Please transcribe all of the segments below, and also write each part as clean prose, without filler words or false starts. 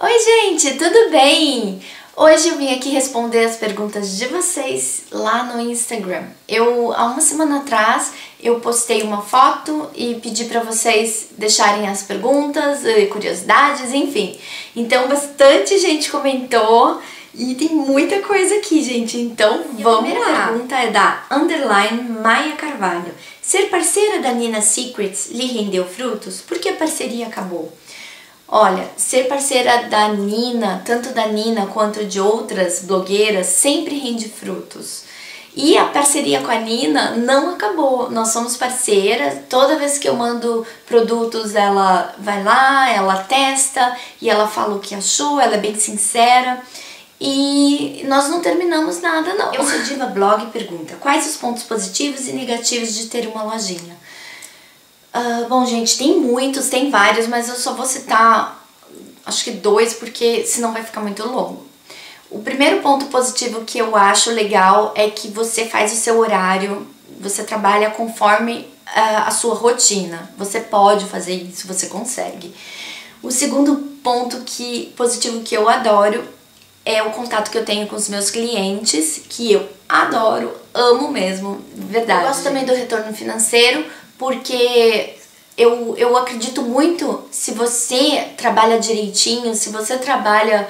Oi gente, tudo bem? Hoje eu vim aqui responder as perguntas de vocês lá no Instagram. Há uma semana atrás, eu postei uma foto e pedi para vocês deixarem as perguntas, curiosidades, enfim. Então bastante gente comentou e tem muita coisa aqui, gente. Então vamos lá. A pergunta é da Maia Carvalho. Ser parceira da Nina Secrets lhe rendeu frutos? Por que a parceria acabou? Olha, ser parceira da Nina, tanto da Nina quanto de outras blogueiras, sempre rende frutos. E a parceria com a Nina não acabou, nós somos parceiras, toda vez que eu mando produtos ela vai lá, ela testa e ela fala o que achou, ela é bem sincera. E nós não terminamos nada não. Eu sou Diva Blog pergunta, quais os pontos positivos e negativos de ter uma lojinha? Bom, gente, tem muitos, tem vários, mas eu só vou citar, acho que 2, porque senão vai ficar muito longo. O primeiro ponto positivo que eu acho legal é que você faz o seu horário, você trabalha conforme a sua rotina. Você pode fazer isso, você consegue. O segundo ponto positivo que eu adoro é o contato que eu tenho com os meus clientes, que eu adoro, amo mesmo, verdade. Eu gosto também do retorno financeiro, porque eu acredito muito, se você trabalha direitinho, se você trabalha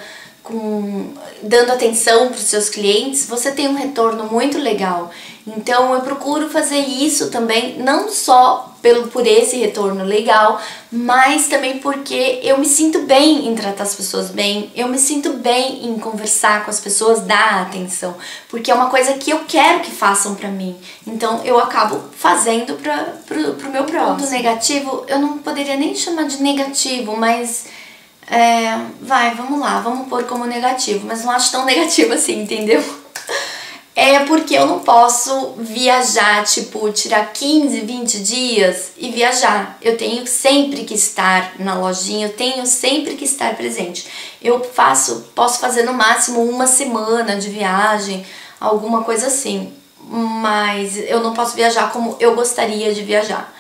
dando atenção para os seus clientes, você tem um retorno muito legal. Então eu procuro fazer isso também, não só por esse retorno legal, mas também porque eu me sinto bem em tratar as pessoas bem, eu me sinto bem em conversar com as pessoas, dar atenção, porque é uma coisa que eu quero que façam pra mim, então eu acabo fazendo pro meu próximo. Ponto negativo, eu não poderia nem chamar de negativo, mas vamos lá, vamos pôr como negativo, mas não acho tão negativo assim, entendeu? É porque eu não posso viajar, tipo, tirar 15, 20 dias e viajar. Eu tenho sempre que estar na lojinha, eu tenho sempre que estar presente. Eu posso fazer no máximo uma semana de viagem, alguma coisa assim. Mas eu não posso viajar como eu gostaria de viajar.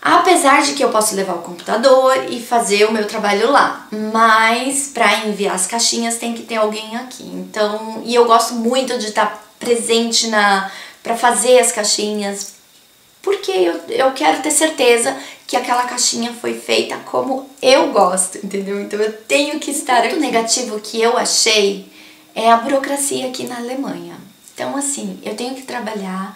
Apesar de que eu posso levar o computador e fazer o meu trabalho lá, mas para enviar as caixinhas tem que ter alguém aqui. Então, e eu gosto muito de estar presente para fazer as caixinhas, porque eu quero ter certeza que aquela caixinha foi feita como eu gosto, entendeu? Então eu tenho que estar aqui. O ponto negativo que eu achei é a burocracia aqui na Alemanha. Então assim, eu tenho que trabalhar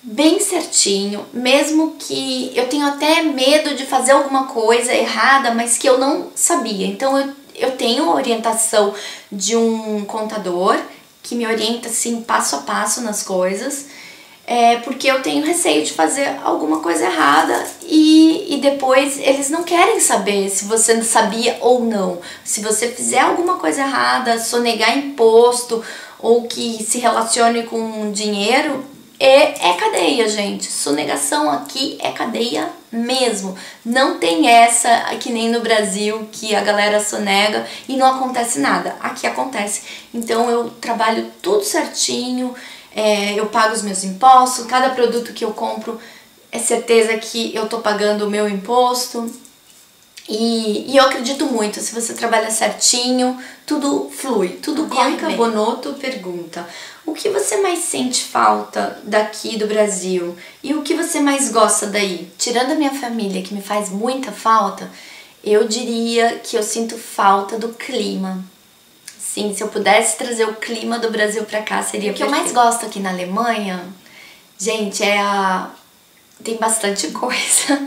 bem certinho, mesmo que eu tenho até medo de fazer alguma coisa errada, mas que eu não sabia. Então eu tenho a orientação de um contador que me orienta assim passo a passo nas coisas, porque eu tenho receio de fazer alguma coisa errada e depois eles não querem saber se você sabia ou não. Se você fizer alguma coisa errada, sonegar imposto ou que se relacione com dinheiro, é cadeia, gente. Sonegação aqui é cadeia mesmo. Não tem essa, que nem no Brasil, que a galera sonega e não acontece nada. Aqui acontece. Então eu trabalho tudo certinho, eu pago os meus impostos, cada produto que eu compro é certeza que eu tô pagando o meu imposto. E eu acredito muito, se você trabalha certinho, tudo flui, tudo corre bem. Bonoto pergunta, o que você mais sente falta daqui do Brasil? E o que você mais gosta daí? Tirando a minha família, que me faz muita falta, eu diria que eu sinto falta do clima. Sim, se eu pudesse trazer o clima do Brasil pra cá, seria perfeito. O que eu mais gosto aqui na Alemanha, gente, tem bastante coisa.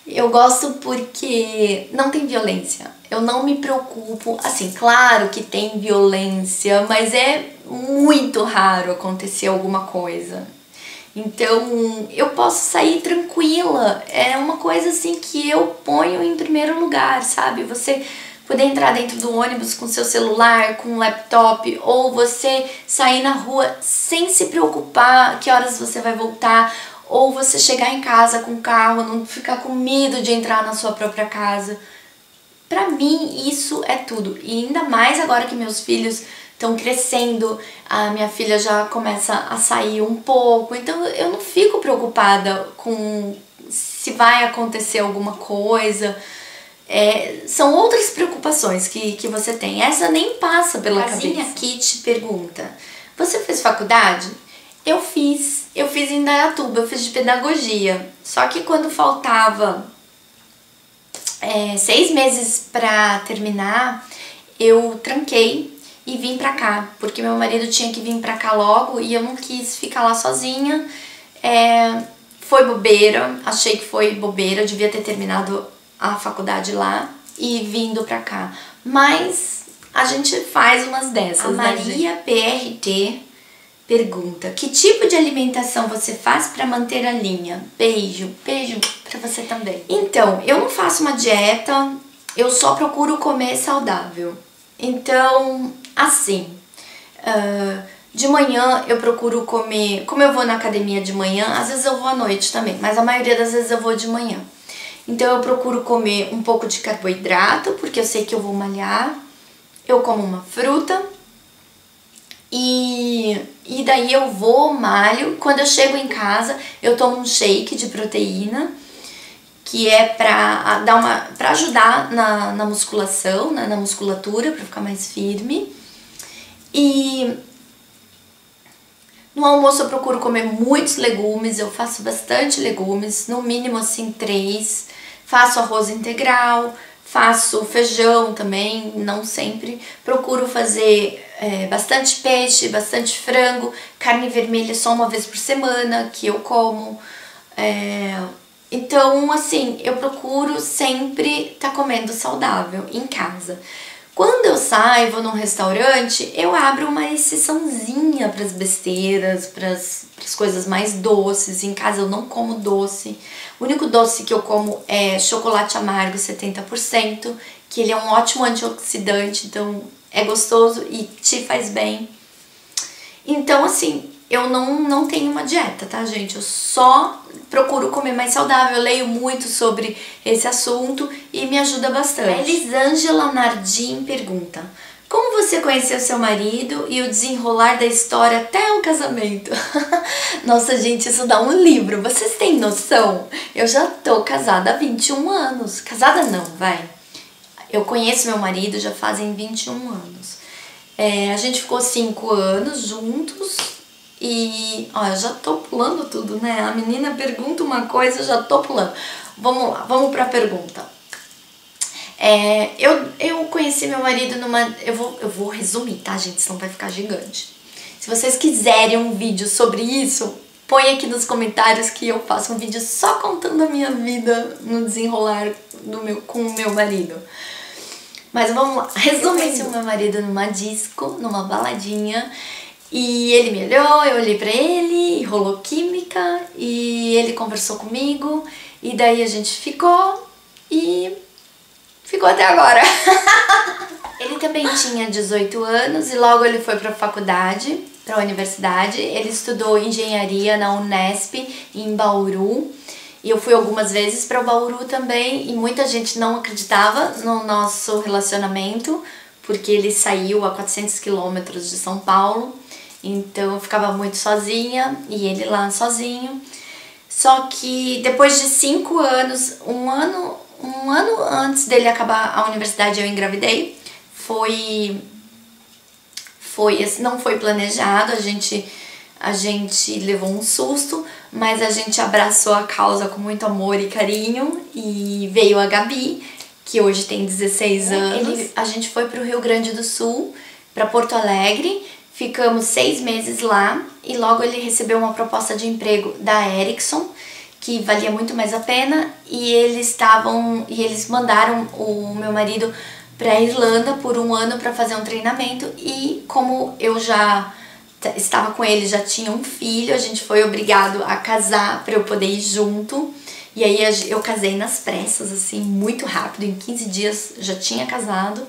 Eu gosto porque não tem violência, eu não me preocupo, assim, claro que tem violência, mas é muito raro acontecer alguma coisa. Então eu posso sair tranquila, é uma coisa assim que eu ponho em primeiro lugar, sabe? Você poder entrar dentro do ônibus com seu celular, com um laptop, ou você sair na rua sem se preocupar que horas você vai voltar, ou você chegar em casa com o carro, não ficar com medo de entrar na sua própria casa. Pra mim, isso é tudo. E ainda mais agora que meus filhos estão crescendo, a minha filha já começa a sair um pouco, então eu não fico preocupada com se vai acontecer alguma coisa. São outras preocupações que você tem. Essa nem passa pela Casinha cabeça. Kit pergunta: você fez faculdade? Eu fiz em Indaiatuba, eu fiz de pedagogia. Só que quando faltava 6 meses pra terminar, eu tranquei e vim pra cá, porque meu marido tinha que vir pra cá logo e eu não quis ficar lá sozinha. Foi bobeira, achei que foi bobeira, eu devia ter terminado a faculdade lá e vindo pra cá. Mas a gente faz umas dessas, A Maria PRT pergunta: que tipo de alimentação você faz pra manter a linha? Beijo pra você também. Então, eu não faço uma dieta, eu só procuro comer saudável. Então, assim, de manhã eu procuro comer, como eu vou na academia de manhã, às vezes eu vou à noite também, mas a maioria das vezes eu vou de manhã. Então eu procuro comer um pouco de carboidrato, porque eu sei que eu vou malhar. Eu como uma fruta e daí eu vou, malho. Quando eu chego em casa, eu tomo um shake de proteína, que é pra ajudar na musculação, na musculatura, pra ficar mais firme. E no almoço eu procuro comer muitos legumes, eu faço bastante legumes, no mínimo assim 3. Faço arroz integral, faço feijão também, não sempre. Procuro fazer bastante peixe, bastante frango, carne vermelha só uma vez por semana que eu como. Então, assim, eu procuro sempre estar comendo saudável em casa. Quando eu saio, vou num restaurante, eu abro uma exceçãozinha para as besteiras, para as coisas mais doces. Em casa eu não como doce. O único doce que eu como é chocolate amargo 70%, que ele é um ótimo antioxidante, então é gostoso e te faz bem. Então, assim, eu não tenho uma dieta, tá, gente? Eu só procuro comer mais saudável, eu leio muito sobre esse assunto e me ajuda bastante. A Elisângela Nardim pergunta: como você conheceu seu marido e o desenrolar da história até o casamento? Nossa, gente, isso dá um livro. Vocês têm noção? Eu já tô casada há 21 anos. Casada não, vai. Eu conheço meu marido já fazem 21 anos. A gente ficou 5 anos juntos e... Ó, eu já tô pulando tudo, né? A menina pergunta uma coisa, eu já tô pulando. Vamos lá, vamos pra pergunta. Eu conheci meu marido numa... Eu vou resumir, tá, gente? Senão vai ficar gigante. Se vocês quiserem um vídeo sobre isso, põe aqui nos comentários que eu faço um vídeo só contando a minha vida no desenrolar com o meu marido. Mas vamos lá. Resumindo, o meu marido numa disco, numa baladinha. E ele me olhou, eu olhei pra ele, rolou química. E ele conversou comigo. E daí a gente ficou até agora. Ele também tinha 18 anos e logo ele foi pra faculdade, pra universidade. Ele estudou engenharia na Unesp, em Bauru. E eu fui algumas vezes para Bauru também e muita gente não acreditava no nosso relacionamento, porque ele saiu a 400 quilômetros de São Paulo, então eu ficava muito sozinha e ele lá sozinho. Só que depois de 5 anos, um ano antes dele acabar a universidade, eu engravidei. Não foi planejado, a gente levou um susto, mas a gente abraçou a causa com muito amor e carinho e veio a Gabi, que hoje tem 16 anos. A gente foi pro Rio Grande do Sul, para Porto Alegre, ficamos 6 meses lá e logo ele recebeu uma proposta de emprego da Ericsson, que valia muito mais a pena, e eles mandaram o meu marido para Irlanda por 1 ano para fazer um treinamento e como eu já estava com ele, já tinha um filho, a gente foi obrigado a casar para eu poder ir junto. E aí eu casei nas pressas, assim, muito rápido, em 15 dias já tinha casado.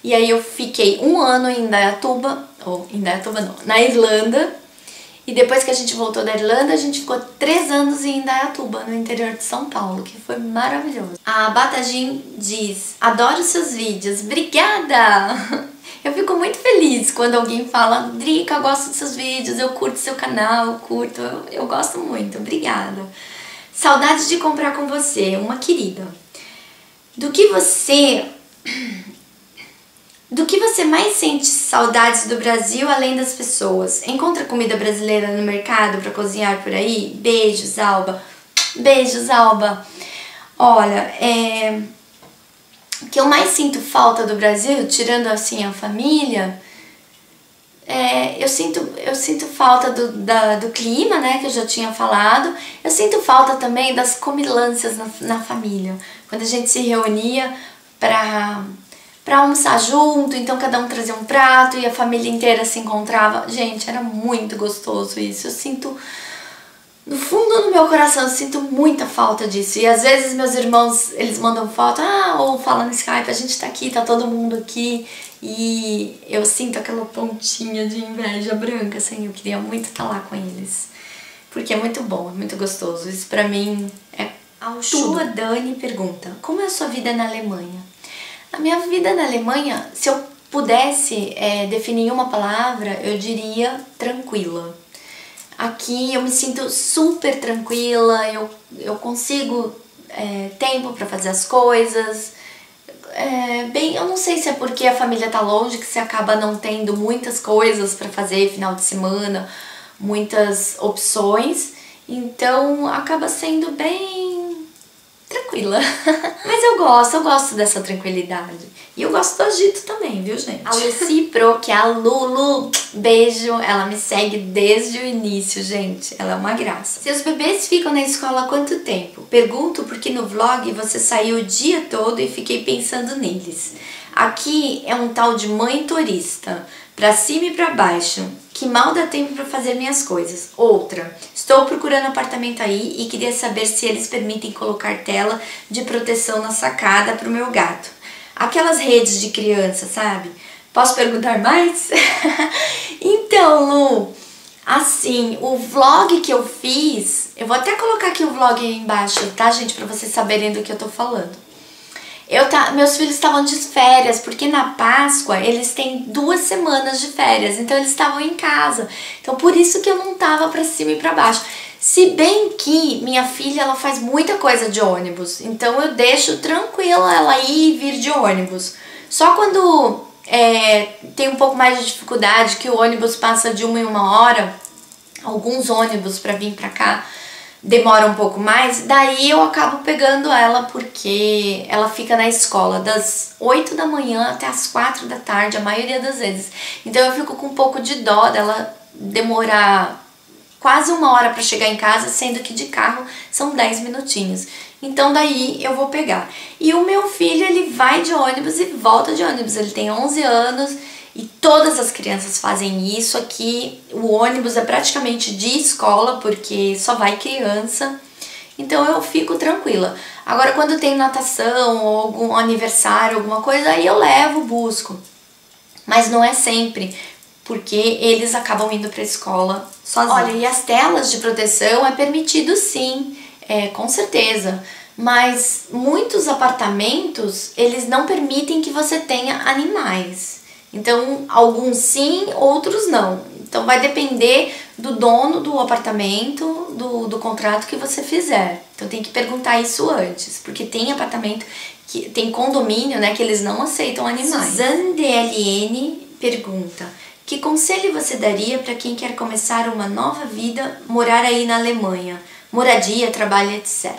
E aí eu fiquei 1 ano em Indaiatuba, na Irlanda. E depois que a gente voltou da Irlanda, a gente ficou 3 anos em Indaiatuba, no interior de São Paulo, que foi maravilhoso. A Batagin diz: adoro seus vídeos, obrigada! Eu fico muito feliz quando alguém fala: Drica, eu gosto dos seus vídeos, eu curto seu canal, eu gosto muito, obrigada. Saudades de comprar com você, uma querida. Do que você mais sente saudades do Brasil além das pessoas? Encontra comida brasileira no mercado para cozinhar por aí? Beijos, Alba. Beijos, Alba. Olha, o que eu mais sinto falta do Brasil, tirando assim a família, eu sinto falta do clima, né, que eu já tinha falado. Eu sinto falta também das comilanças na família. Quando a gente se reunia para almoçar junto, então cada um trazia um prato e a família inteira se encontrava. Gente, era muito gostoso isso. Eu sinto, no fundo do meu coração, eu sinto muita falta disso. E às vezes meus irmãos, eles mandam foto, ou falam no Skype, a gente tá aqui, tá todo mundo aqui. E eu sinto aquela pontinha de inveja branca, assim, eu queria muito estar lá com eles. Porque é muito bom, é muito gostoso. Isso pra mim é tudo. A Dani pergunta, como é a sua vida na Alemanha? A minha vida na Alemanha, se eu pudesse definir uma palavra, eu diria tranquila. Aqui eu me sinto super tranquila, eu consigo tempo pra fazer as coisas. Eu não sei se é porque a família tá longe que você acaba não tendo muitas coisas pra fazer final de semana, muitas opções, então acaba sendo bem tranquila. Mas eu gosto dessa tranquilidade. E eu gosto do agito também, viu, gente? A Lucy Pro, que é a Lulu, beijo, ela me segue desde o início, gente. Ela é uma graça. Seus bebês ficam na escola há quanto tempo? Pergunto porque no vlog você saiu o dia todo e fiquei pensando neles. Aqui é um tal de mãe turista, pra cima e pra baixo, que mal dá tempo pra fazer minhas coisas. Outra, estou procurando apartamento aí e queria saber se eles permitem colocar tela de proteção na sacada pro meu gato. Aquelas redes de criança, sabe? Posso perguntar mais? Então, Lu, assim, o vlog que eu fiz, eu vou até colocar aqui o vlog aí embaixo, tá, gente? Pra vocês saberem do que eu tô falando. Meus filhos estavam de férias, porque na Páscoa eles têm 2 semanas de férias, então eles estavam em casa. Então por isso que eu não tava pra cima e pra baixo. Se bem que minha filha, ela faz muita coisa de ônibus, então eu deixo tranquila ela ir e vir de ônibus. Só quando tem um pouco mais de dificuldade, que o ônibus passa de 1 em 1 hora, alguns ônibus pra vir pra cá demora um pouco mais, daí eu acabo pegando ela porque ela fica na escola das 8 da manhã até as 4 da tarde, a maioria das vezes. Então eu fico com um pouco de dó dela demorar quase 1 hora para chegar em casa, sendo que de carro são 10 minutinhos. Então daí eu vou pegar. E o meu filho, ele vai de ônibus e volta de ônibus, ele tem 11 anos. E todas as crianças fazem isso aqui. O ônibus é praticamente de escola, porque só vai criança. Então eu fico tranquila. Agora quando tem natação ou algum aniversário, alguma coisa, aí eu levo, busco. Mas não é sempre, porque eles acabam indo pra escola sozinhos. Olha, e as telas de proteção é permitido sim, com certeza. Mas muitos apartamentos, eles não permitem que você tenha animais. Então, alguns sim, outros não. Então, vai depender do dono do apartamento, do contrato que você fizer. Então, tem que perguntar isso antes, porque tem apartamento, tem condomínio, né, que eles não aceitam animais. Suzane DLN pergunta, que conselho você daria para quem quer começar uma nova vida, morar aí na Alemanha? Moradia, trabalho, etc.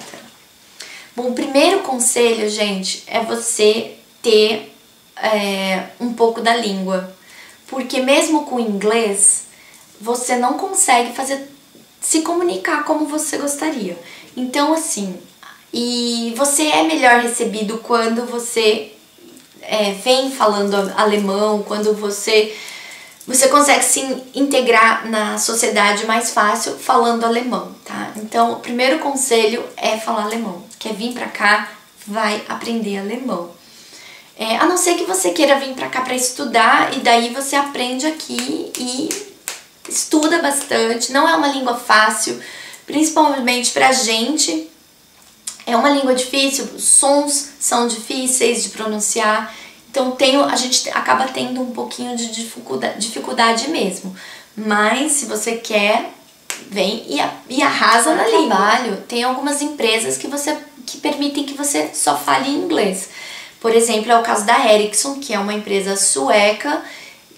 Bom, o primeiro conselho, gente, é você ter um pouco da língua, porque mesmo com o inglês você não consegue se comunicar como você gostaria. Então assim, e você é melhor recebido quando você vem falando alemão, quando você consegue se integrar na sociedade mais fácil falando alemão, tá? Então o primeiro conselho é falar alemão. Quer vir pra cá, vai aprender alemão. A não ser que você queira vir pra cá pra estudar, e daí você aprende aqui e estuda bastante. Não é uma língua fácil, principalmente pra gente. É uma língua difícil, os sons são difíceis de pronunciar. Então a gente acaba tendo um pouquinho de dificuldade mesmo. Mas se você quer, vem e arrasa na língua. Tem algumas empresas que você que permitem que você só fale inglês. Por exemplo, é o caso da Ericsson, que é uma empresa sueca,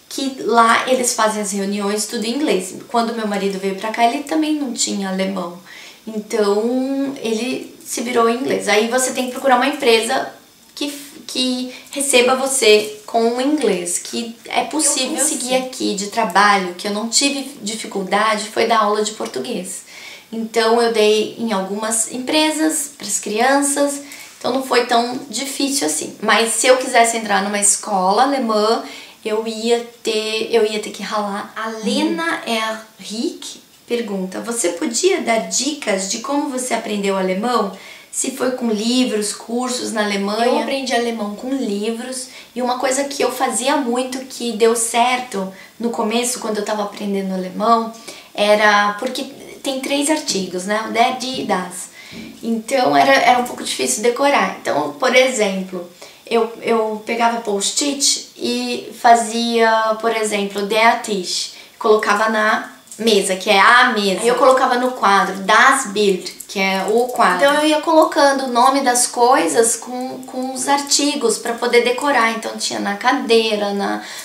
que lá eles fazem as reuniões tudo em inglês. Quando meu marido veio pra cá, ele também não tinha alemão. Então, ele se virou em inglês. Aí você tem que procurar uma empresa que receba você com o inglês, que é possível. Eu consegui aqui de trabalho, que eu não tive dificuldade, foi dar aula de português. Então eu dei em algumas empresas para as crianças, então não foi tão difícil assim. Mas se eu quisesse entrar numa escola alemã, eu ia ter que ralar. A Lena Henrique pergunta: você podia dar dicas de como você aprendeu alemão? Se foi com livros, cursos na Alemanha? Eu aprendi alemão com livros, e uma coisa que eu fazia muito, que deu certo no começo, quando eu estava aprendendo alemão, era porque tem 3 artigos, né? O der, die e das. Então era um pouco difícil decorar. Então, por exemplo, eu pegava post-it e fazia, por exemplo, der Tisch, colocava na mesa, que é a mesa. Aí eu colocava no quadro, das Bild, que é o quadro. Então eu ia colocando o nome das coisas com os artigos para poder decorar. Então tinha na cadeira,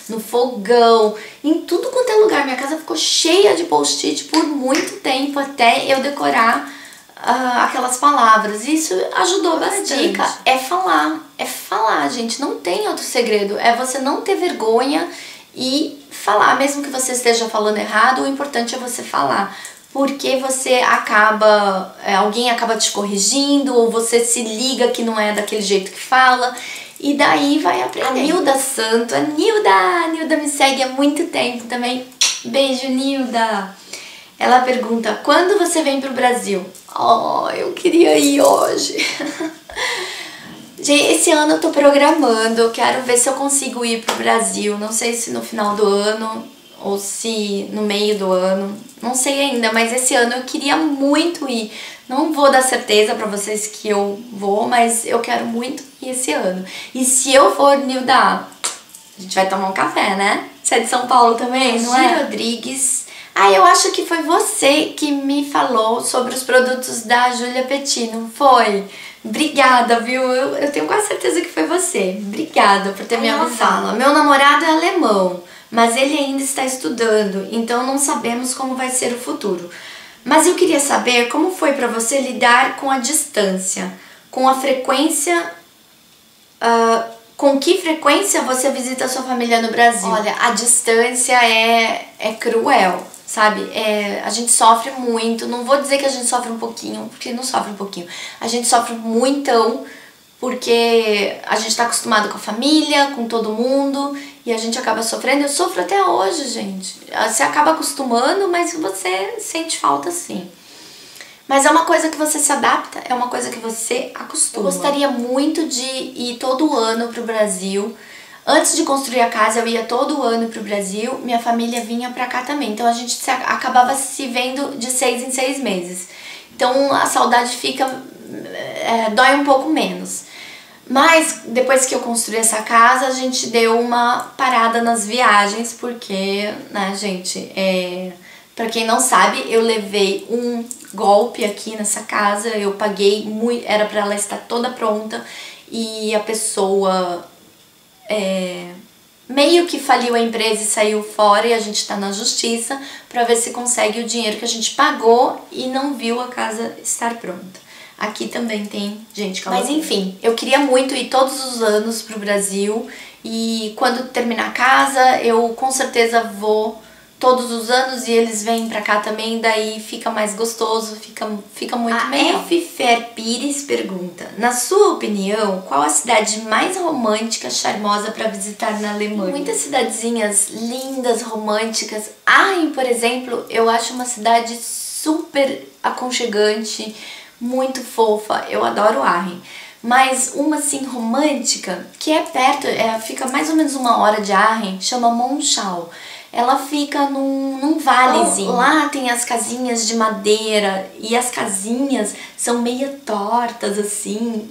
no fogão, em tudo quanto é lugar. Minha casa ficou cheia de post-it por muito tempo até eu decorar aquelas palavras. Isso ajudou bastante. A dica é falar, gente. Não tem outro segredo. É você não ter vergonha e falar, mesmo que você esteja falando errado, o importante é você falar, porque você alguém acaba te corrigindo, ou você se liga que não é daquele jeito que fala, e daí vai aprender. A Nilda Santo, a Nilda me segue há muito tempo também. Beijo, Nilda. Ela pergunta: quando você vem pro Brasil? Oh, eu queria ir hoje. Gente, esse ano eu tô programando, eu quero ver se eu consigo ir pro Brasil. Não sei se no final do ano ou se no meio do ano, não sei ainda, mas esse ano eu queria muito ir. Não vou dar certeza pra vocês que eu vou, mas eu quero muito ir esse ano. E se eu for, Nilda, a gente vai tomar um café, né? Você é de São Paulo também, não é? Rodrigues. Eu acho que foi você que me falou sobre os produtos da Julia Petit, não foi? Obrigada, viu? Eu tenho quase certeza que foi você. Obrigada por ter me avisado. Meu namorado é alemão, mas ele ainda está estudando, então não sabemos como vai ser o futuro. Mas eu queria saber como foi para você lidar com a distância, com a frequência... com que frequência você visita a sua família no Brasil? Olha, a distância é cruel, sabe? A gente sofre muito, não vou dizer que a gente sofre um pouquinho, porque não sofre um pouquinho. A gente sofre muitão, porque a gente tá acostumado com a família, com todo mundo, e a gente acaba sofrendo. Eu sofro até hoje, gente. Você acaba acostumando, mas você sente falta sim. Mas é uma coisa que você se adapta, é uma coisa que você acostuma. Eu gostaria muito de ir todo ano pro Brasil. Antes de construir a casa, eu ia todo ano pro Brasil, minha família vinha pra cá também. Então a gente acabava se vendo de 6 em 6 meses. Então a saudade dói um pouco menos. Mas depois que eu construí essa casa, a gente deu uma parada nas viagens, porque, né, gente, pra quem não sabe, eu levei um golpe aqui nessa casa, eu paguei muito, era pra ela estar toda pronta, e a pessoa meio que faliu a empresa e saiu fora, e a gente tá na justiça pra ver se consegue o dinheiro que a gente pagou e não viu a casa estar pronta. Aqui também tem gente que... Mas enfim, eu queria muito ir todos os anos pro Brasil, e quando terminar a casa, eu com certeza vou todos os anos, e eles vêm pra cá também, daí fica mais gostoso, fica muito melhor. A F. Fer Pires pergunta: na sua opinião, qual a cidade mais romântica, charmosa pra visitar na Alemanha? Muitas cidadezinhas lindas, românticas. Aachen, por exemplo, eu acho uma cidade super aconchegante, muito fofa, eu adoro Aachen. Mas uma assim romântica, que é perto, fica mais ou menos 1 hora de Aachen, chama Monschau. Ela fica num valezinho. Lá tem as casinhas de madeira, e as casinhas são meio tortas, assim,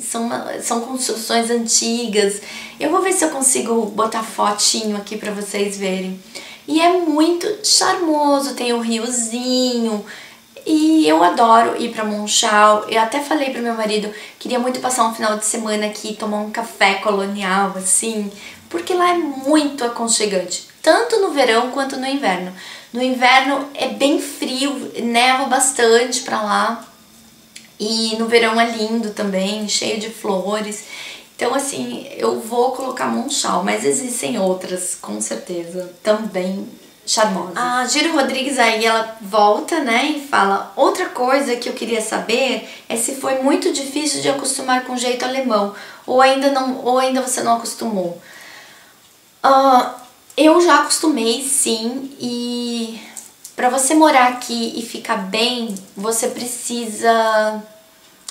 são construções antigas. Eu vou ver se eu consigo botar fotinho aqui pra vocês verem. E é muito charmoso, tem o riozinho. E eu adoro ir pra Monchal. Eu até falei pro meu marido, queria muito passar um final de semana aqui, tomar um café colonial, assim, porque lá é muito aconchegante, tanto no verão quanto no inverno. No inverno é bem frio, neva bastante pra lá, e no verão é lindo também, cheio de flores. Então, assim, eu vou colocar Monchal, mas existem outras, com certeza, também charmosas. A Giro Rodrigues aí, ela volta, né, e fala: outra coisa que eu queria saber é se foi muito difícil de acostumar com o jeito alemão, ou ainda você não acostumou. Eu já acostumei, sim, e pra você morar aqui e ficar bem, você precisa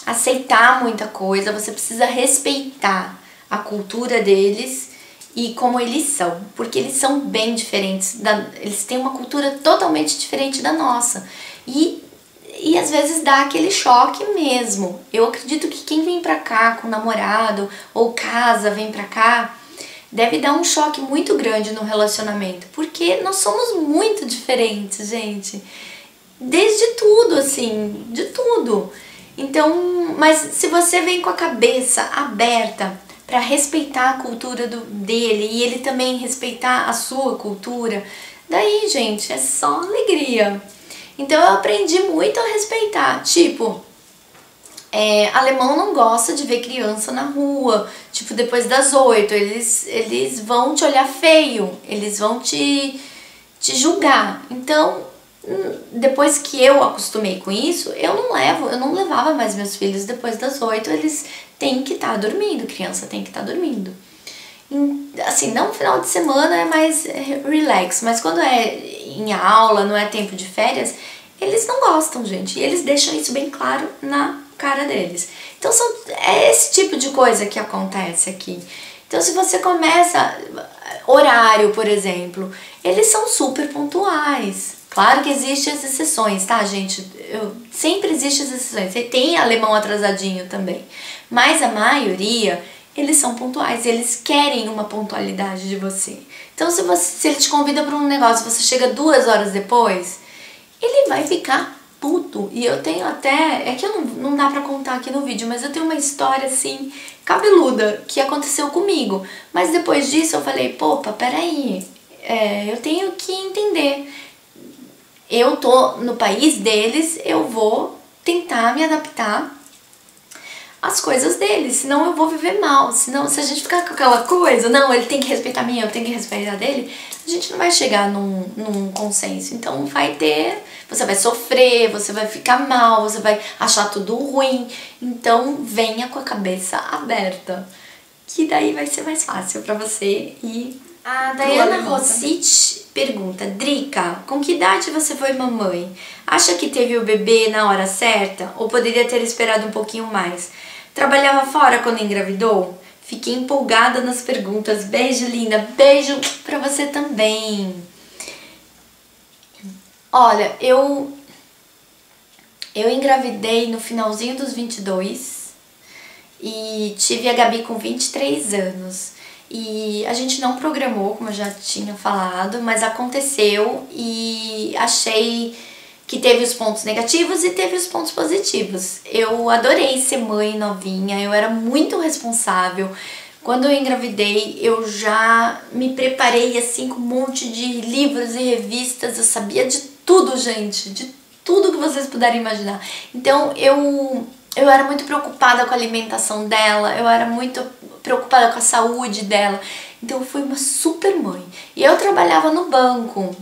aceitar muita coisa, você precisa respeitar a cultura deles e como eles são, porque eles são bem diferentes, eles têm uma cultura totalmente diferente da nossa, e às vezes dá aquele choque mesmo. Eu acredito que quem vem pra cá com namorado ou casa, vem pra cá, deve dar um choque muito grande no relacionamento, porque nós somos muito diferentes, gente, desde tudo, assim, de tudo. Então, mas se você vem com a cabeça aberta para respeitar a cultura dele e ele também respeitar a sua cultura, daí, gente, é só alegria. Então eu aprendi muito a respeitar, tipo, alemão não gosta de ver criança na rua, tipo, depois das 8, eles vão te olhar feio, eles vão te julgar. Então, depois que eu acostumei com isso, eu não levava mais meus filhos depois das 8, eles têm que estar dormindo, criança tem que estar dormindo. Assim, não no final de semana é mais relax, mas quando é em aula, não é tempo de férias, eles não gostam, gente, e eles deixam isso bem claro na cara deles. Então é esse tipo de coisa que acontece aqui. Então se você começa, horário, por exemplo, eles são super pontuais. Claro que existem as exceções, tá, gente? Sempre existem as exceções. Tem alemão atrasadinho também. Mas a maioria, eles são pontuais. Eles querem uma pontualidade de você. Então, se ele te convida para um negócio e você chega 2 horas depois, ele vai ficar puto. E eu tenho até... É que eu não dá pra contar aqui no vídeo, mas eu tenho uma história, assim, cabeluda, que aconteceu comigo. Mas depois disso eu falei, popa, peraí, eu tenho que entender. Eu tô no país deles, eu vou tentar me adaptar às coisas deles, senão eu vou viver mal. Senão, se a gente ficar com aquela coisa, não, ele tem que respeitar a minha, eu tenho que respeitar dele, a gente não vai chegar num consenso. Então você vai sofrer, você vai ficar mal, você vai achar tudo ruim. Então venha com a cabeça aberta, que daí vai ser mais fácil pra você ir. A Dayana Rossich pergunta: Drica, com que idade você foi mamãe? Acha que teve o bebê na hora certa? Ou poderia ter esperado um pouquinho mais? Trabalhava fora quando engravidou? Fiquei empolgada nas perguntas. Beijo, linda. Beijo pra você também. Olha, eu engravidei no finalzinho dos 22 e tive a Gabi com 23 anos. E a gente não programou, como eu já tinha falado, mas aconteceu e achei que teve os pontos negativos e teve os pontos positivos. Eu adorei ser mãe novinha, eu era muito responsável. Quando eu engravidei, eu já me preparei assim com um monte de livros e revistas, eu sabia de tudo, gente, de tudo que vocês puderem imaginar. Então eu era muito preocupada com a alimentação dela, eu era muito preocupada com a saúde dela. Então eu fui uma super mãe. E eu trabalhava no banco.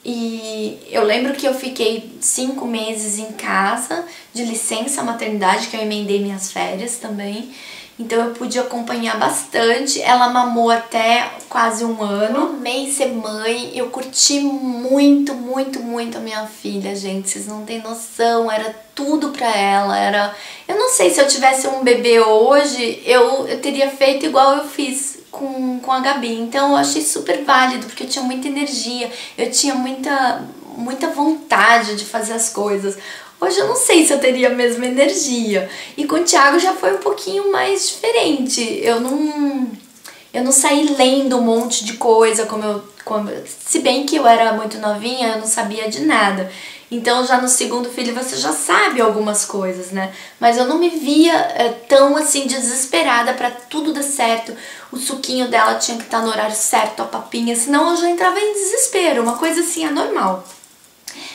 E eu lembro que eu fiquei 5 meses em casa de licença maternidade, que eu emendei minhas férias também. Então eu pude acompanhar bastante. Ela mamou até quase 1 ano. Eu amei ser mãe, eu curti muito, muito, muito a minha filha, gente. Vocês não têm noção, era tudo pra ela. Eu não sei se eu tivesse um bebê hoje, eu teria feito igual eu fiz com a Gabi. Então eu achei super válido, porque eu tinha muita energia, eu tinha muita vontade de fazer as coisas. Hoje eu não sei se eu teria a mesma energia. E com o Thiago já foi um pouquinho mais diferente. Eu não saí lendo um monte de coisa como Se bem que eu era muito novinha, eu não sabia de nada. Então já no segundo filho você já sabe algumas coisas, né? Mas eu não me via tão assim desesperada pra tudo dar certo. O suquinho dela tinha que estar no horário certo, a papinha, senão eu já entrava em desespero, uma coisa assim anormal.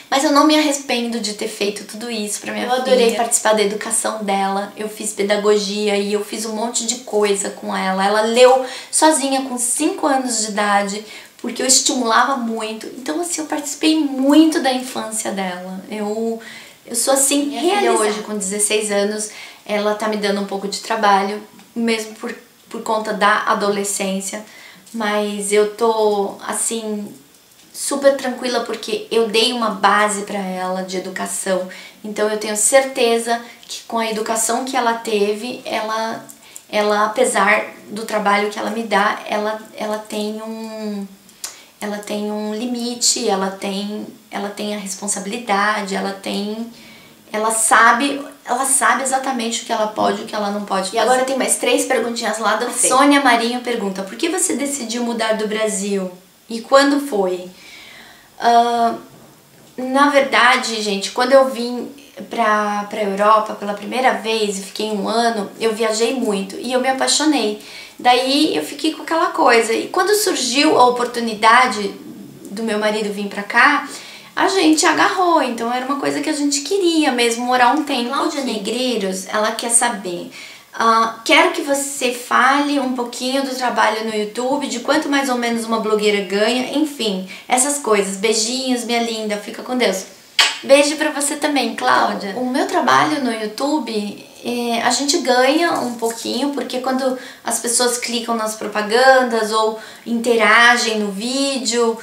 Mas eu não me arrependo de ter feito tudo isso pra minha filha. Eu adorei participar da educação dela, eu fiz pedagogia e eu fiz um monte de coisa com ela. Ela leu sozinha com 5 anos de idade, porque eu estimulava muito. Então assim, eu participei muito da infância dela. Eu sou assim, realizada. Hoje com 16 anos, ela tá me dando um pouco de trabalho, mesmo por conta da adolescência. Mas eu tô assim super tranquila porque eu dei uma base para ela de educação. Então eu tenho certeza que com a educação que ela teve, ela apesar do trabalho que ela me dá, ela tem um limite, ela tem a responsabilidade, ela sabe exatamente o que ela pode e o que ela não pode fazer. E agora tem mais 3 perguntinhas lá da Sônia Marinho pergunta: por que você decidiu mudar do Brasil? E quando foi? Na verdade, gente, quando eu vim pra Europa pela primeira vez e fiquei 1 ano, eu viajei muito e eu me apaixonei. Daí eu fiquei com aquela coisa. E quando surgiu a oportunidade do meu marido vir pra cá, a gente agarrou. Então era uma coisa que a gente queria mesmo, morar um tempo. Cláudia Negreiros, ela quer saber: quero que você fale um pouquinho do trabalho no YouTube, de quanto mais ou menos uma blogueira ganha, enfim, essas coisas. Beijinhos, minha linda, fica com Deus. Beijo pra você também, Cláudia. Então, o meu trabalho no YouTube, a gente ganha um pouquinho, porque quando as pessoas clicam nas propagandas ou interagem no vídeo,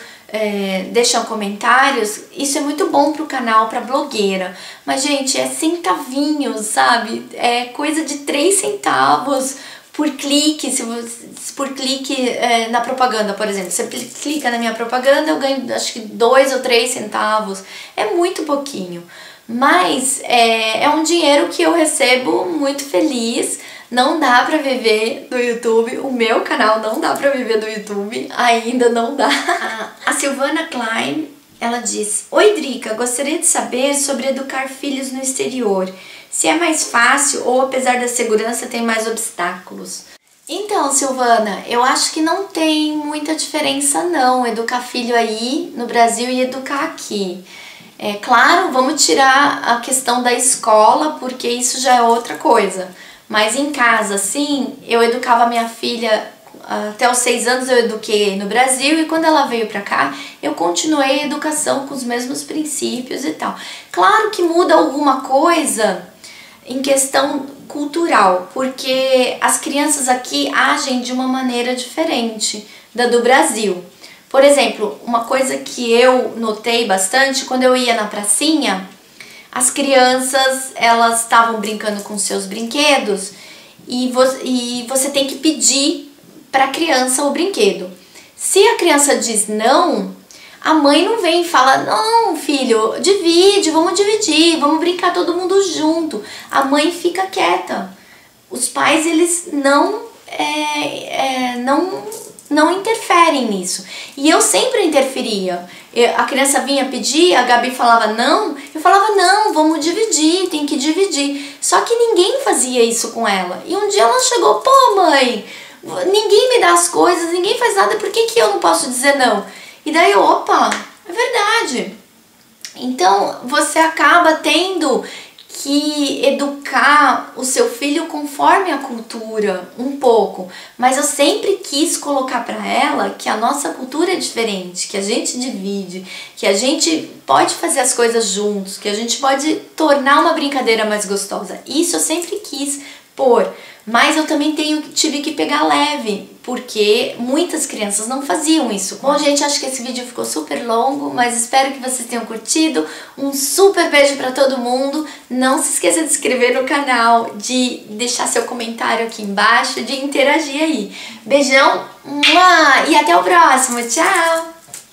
deixam comentários, isso é muito bom pro canal, pra blogueira. Mas, gente, é centavinhos, sabe? É coisa de 3 centavos por clique. Por clique na propaganda, por exemplo. Você clica na minha propaganda, eu ganho acho que 2 ou 3 centavos. É muito pouquinho. Mas é um dinheiro que eu recebo muito feliz. Não dá pra viver do YouTube, o meu canal não dá pra viver do YouTube, ainda não dá. A Silvana Klein, ela diz: oi Drica, gostaria de saber sobre educar filhos no exterior. Se é mais fácil ou apesar da segurança tem mais obstáculos? Então, Silvana, eu acho que não tem muita diferença não, educar filho aí no Brasil e educar aqui. É claro, vamos tirar a questão da escola, porque isso já é outra coisa. Mas em casa, sim, eu educava minha filha até os 6 anos, eu eduquei no Brasil, e quando ela veio pra cá, eu continuei a educação com os mesmos princípios e tal. Claro que muda alguma coisa em questão cultural, porque as crianças aqui agem de uma maneira diferente da do Brasil. Por exemplo, uma coisa que eu notei bastante, quando eu ia na pracinha, as crianças, elas estavam brincando com seus brinquedos e você tem que pedir para a criança o brinquedo. Se a criança diz não, a mãe não vem e fala: não, filho, divide, vamos dividir, vamos brincar todo mundo junto. A mãe fica quieta. Os pais, eles não interferem nisso. E eu sempre interferia. A criança vinha pedir, a Gabi falava não, eu falava: não, vamos dividir, tem que dividir. Só que ninguém fazia isso com ela. E um dia ela chegou: pô mãe, ninguém me dá as coisas, ninguém faz nada, por que eu não posso dizer não? E daí, opa, é verdade. Então você acaba tendo que educar o seu filho conforme a cultura, um pouco. Mas eu sempre quis colocar para ela que a nossa cultura é diferente, que a gente divide, que a gente pode fazer as coisas juntos, que a gente pode tornar uma brincadeira mais gostosa. Isso eu sempre quis pôr. Mas eu também tive que pegar leve, porque muitas crianças não faziam isso. Bom, gente, acho que esse vídeo ficou super longo, mas espero que vocês tenham curtido. Um super beijo pra todo mundo. Não se esqueça de se inscrever no canal, de deixar seu comentário aqui embaixo, de interagir aí. Beijão e até o próximo. Tchau!